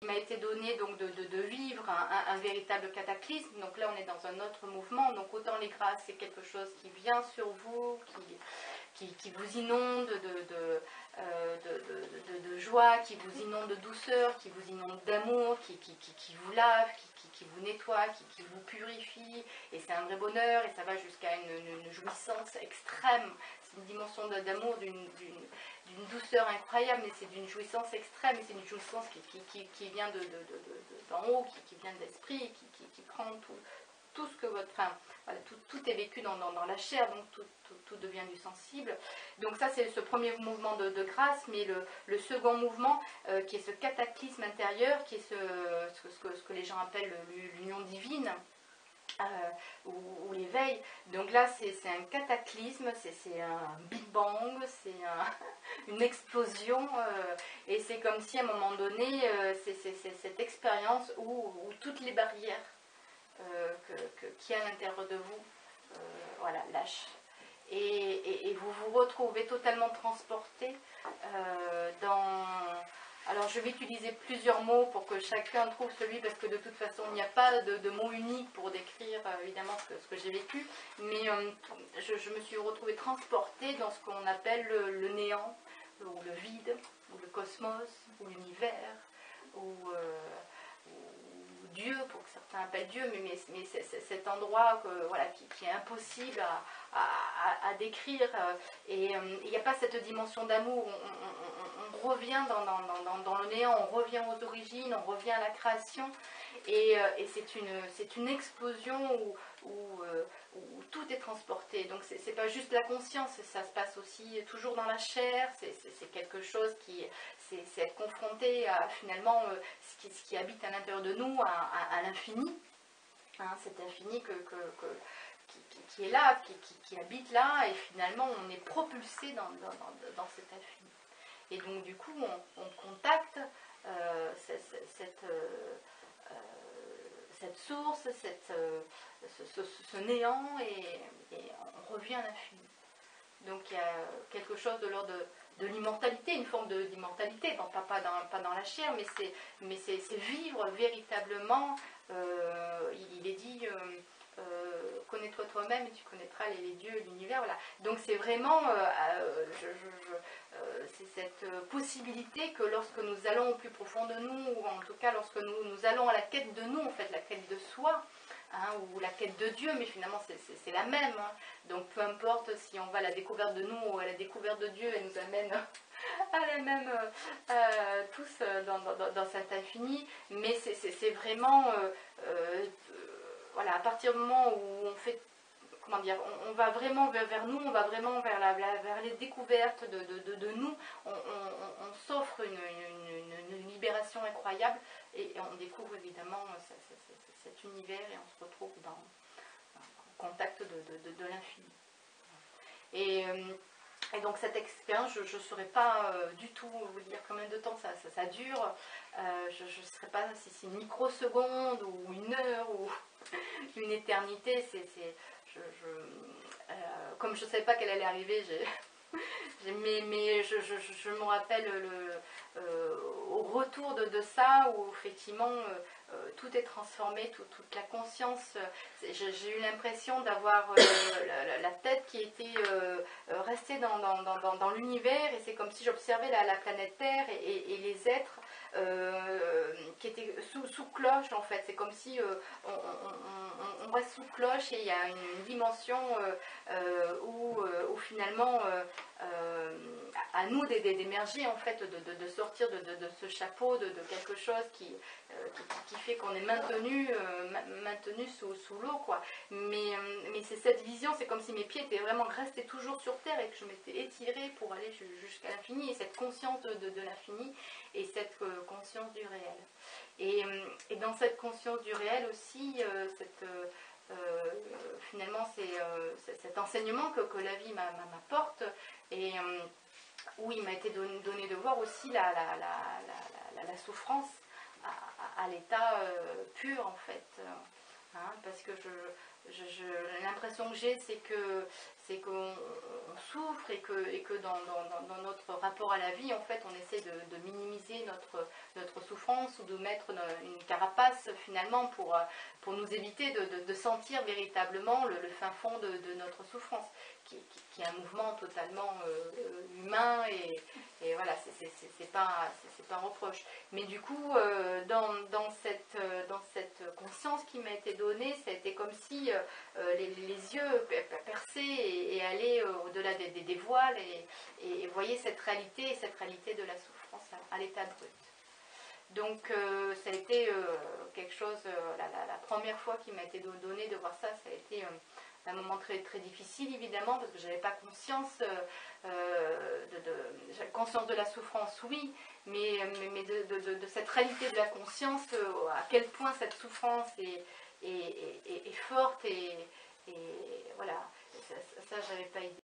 Il m'a été donné donc de vivre un véritable cataclysme. Donc là, on est dans un autre mouvement. Donc autant les grâces, c'est quelque chose qui vient sur vous, qui vous inonde de joie, qui vous inonde de douceur, qui vous inonde d'amour, qui vous lave, qui vous nettoie, qui vous purifie. Et c'est un vrai bonheur et ça va jusqu'à une jouissance extrême. C'est une dimension d'amour, d'une douceur incroyable, mais c'est d'une jouissance extrême. C'est une jouissance qui vient d'en haut, qui vient de l'esprit, qui prend tout ce que votre... Enfin, voilà, tout est vécu dans la chair, donc tout devient du sensible. Donc ça, c'est ce premier mouvement de grâce, mais le second mouvement, qui est ce cataclysme intérieur, qui est ce que les gens appellent l'union divine, ou l'éveil. Donc là, c'est un cataclysme, c'est un Big Bang, c'est une explosion, et c'est comme si à un moment donné, c'est cette expérience où toutes les barrières qui est à l'intérieur de vous, voilà, lâche. Et vous vous retrouvez totalement transporté dans... Alors je vais utiliser plusieurs mots pour que chacun trouve celui, parce que de toute façon il n'y a pas de mot unique pour décrire évidemment ce que j'ai vécu, mais je me suis retrouvée transportée dans ce qu'on appelle le néant, ou le vide, ou le cosmos, ou l'univers, ou Dieu, pour que certains appellent Dieu, mais c'est cet endroit voilà, qui est impossible à décrire. Et il n'y a pas cette dimension d'amour. On revient dans le néant, on revient aux origines, on revient à la création. Et c'est une explosion où tout est transporté. Donc c'est pas juste la conscience, ça se passe aussi toujours dans la chair. C'est quelque chose c'est être confronté à finalement ce qui habite à l'intérieur de nous, à l'infini, hein, cet infini qui est là, qui habite là, et finalement on est propulsé dans cet infini. Et donc du coup on contacte cette source, ce néant, et on revient à l'infini. Donc il y a quelque chose de l'ordre de l'immortalité, une forme d'immortalité, bon, pas dans la chair, mais c'est vivre véritablement, il est dit, connais-toi toi-même et tu connaîtras les dieux et l'univers, voilà. Donc c'est vraiment c'est cette possibilité que lorsque nous allons au plus profond de nous, ou en tout cas lorsque nous allons à la quête de nous, en fait, la quête de soi, hein, ou la quête de Dieu, mais finalement c'est la même, hein. Donc peu importe si on va à la découverte de nous ou à la découverte de Dieu, elle nous amène à la même, tous dans cet infini, mais c'est vraiment voilà, à partir du moment où on fait, comment dire, on va vraiment vers nous, on va vraiment vers les découvertes de nous, on s'offre une libération incroyable, et on découvre évidemment cet univers, et on se retrouve en contact de l'infini. Et donc cette expérience, je ne saurais pas du tout vous dire combien de temps ça dure. Je ne saurais pas si c'est une microseconde ou une heure ou une éternité. Comme je ne savais pas qu'elle allait arriver, mais je me rappelle au retour de ça, où effectivement tout est transformé, toute la conscience. J'ai eu l'impression d'avoir la tête qui était restée dans l'univers, et c'est comme si j'observais la planète Terre et les êtres qui étaient sous cloche, en fait. C'est comme si on reste sous cloche, et il y a une dimension où finalement à nous d'émerger, en fait, de sortir de ce chapeau, de quelque chose qui fait qu'on est maintenu sous l'eau, quoi. Mais c'est cette vision, c'est comme si mes pieds étaient vraiment restés toujours sur terre, et que je m'étais étirée pour aller jusqu'à l'infini, et cette conscience de l'infini, et cette conscience du réel. Et dans cette conscience du réel aussi, finalement c'est cet enseignement que la vie m'apporte, et où il m'a été donné de voir aussi la souffrance à l'état pur, en fait, hein, parce que l'impression que j'ai, c'est qu'on souffre et que dans notre rapport à la vie, en fait, on essaie de minimiser notre souffrance ou de mettre une carapace finalement pour nous éviter de sentir véritablement le fin fond de notre souffrance, qui est un mouvement totalement humain et voilà, c'est pas un reproche. Mais du coup, dans cette conscience qui m'a été donnée, ça a été comme si les yeux percés et aller au-delà des voiles et voyez cette réalité de la souffrance à l'état brut. Donc ça a été quelque chose, la première fois qui m'a été donnée de voir ça, ça a été un moment très, très difficile évidemment, parce que je n'avais pas conscience, j'avais conscience de la souffrance, oui, mais de cette réalité de la conscience, à quel point cette souffrance est forte et voilà, ça j'avais pas idée.